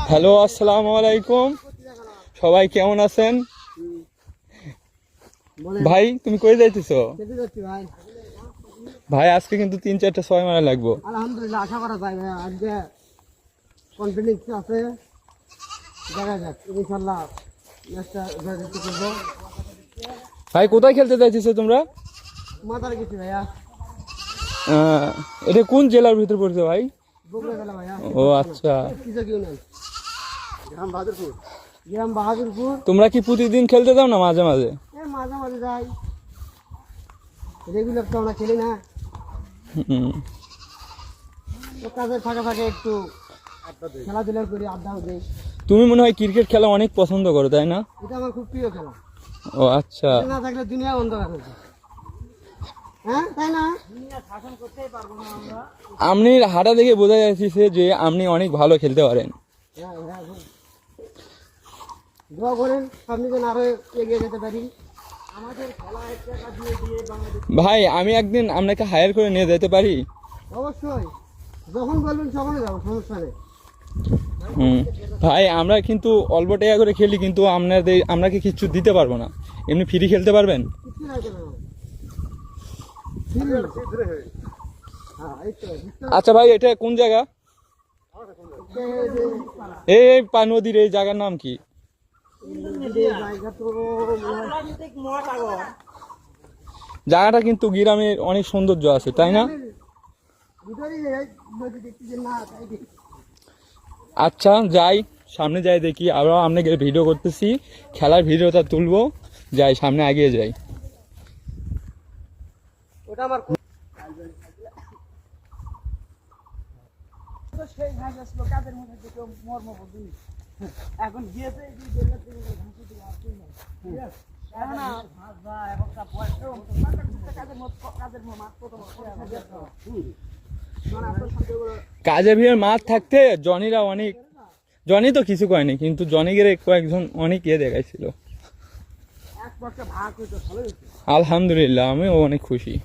Hello, আসসালামু আলাইকুম। সবাই কেমন আছেন? ভাই তুমি কই যাইতেছো? ভাই আজকে কিন্তু 3-4টা 6 মারা লাগবো। আলহামদুলিল্লাহ, আশা করা যায় ভাই আজকে কনফিডেন্স আছে, দেখা যাক ইনশাআল্লাহ ম্যাচটা জয়যুক্ত করবো। ভাই কোথায় খেলতে যাইতেছো তোমরা? মাথার কিছু ভাইয়া, এটা কোন জেলার ভিতর পড়ছে ভাই? বগুড়া জেলা ভাইয়া। ও আচ্ছা, গ্রাম বাহাদুরপুর। তোমরা কি প্রতিদিন খেলতে যাও না মাঝে মাঝে? মাঝে মাঝে যাই, রেগুলার তো আমরা খেলি না, তো কাজের ফাঁকে ফাঁকে একটু খেলাধুলা করি, আড্ডাও দিই। তুমি মনে হয় ক্রিকেট খেলা অনেক পছন্দ করো তাই না? এটা আমার খুব প্রিয় খেলা। ও আচ্ছা, না থাকলে দুনিয়া অন্ধকার হয়ে যায়। হ্যাঁ তাই না? দুনিয়া শাসন করতেই পারবো না আমরা। আপনি হাঁটা দেখে বোঝা যাচ্ছে যে আপনি অনেক ভালো খেলতে পারেন। দোয়া করেন আপনি যেন আরো এগিয়ে যেতে পারি। আমাদের খেলা একটা দিয়ে দিয়ে বাংলাদেশ। ভাই আমি একদিন আপনাকে হায়ার করে নিয়ে যেতে পারি? অবশ্যই, যখন বলবেন তখনই যাবো, সমস্যা নেই। ভাই আমরা কিন্তু অল্প টাকা করে খেলি, কিন্তু আপনাকে কিছু দিতে পারবো না। এমনি ফ্রি খেলতে পারবেন? কিছু লাগবে না। আচ্ছা ভাই, এটা কোন জায়গা? এই নদীর এই জায়গার নাম কি? জায়গাটা কিন্তু গ্রামের অনেক সৌন্দর্য আছে তাই না? আচ্ছা যাই, সামনে যাই দেখি, আবার আপনাকে ভিডিও করতেছি, খেলার ভিডিওটা তুলবো, যাই সামনে এগিয়ে যাই। ওটা আমার এখন গিয়েছে কাজের ভিড়ের মাঠ থাকতে জনি তো কিছু কয়নি, কিন্তু জনিগের কয়েকজন অনেক দেখাইছিল। আলহামদুলিল্লাহ, আমিও অনেক খুশি।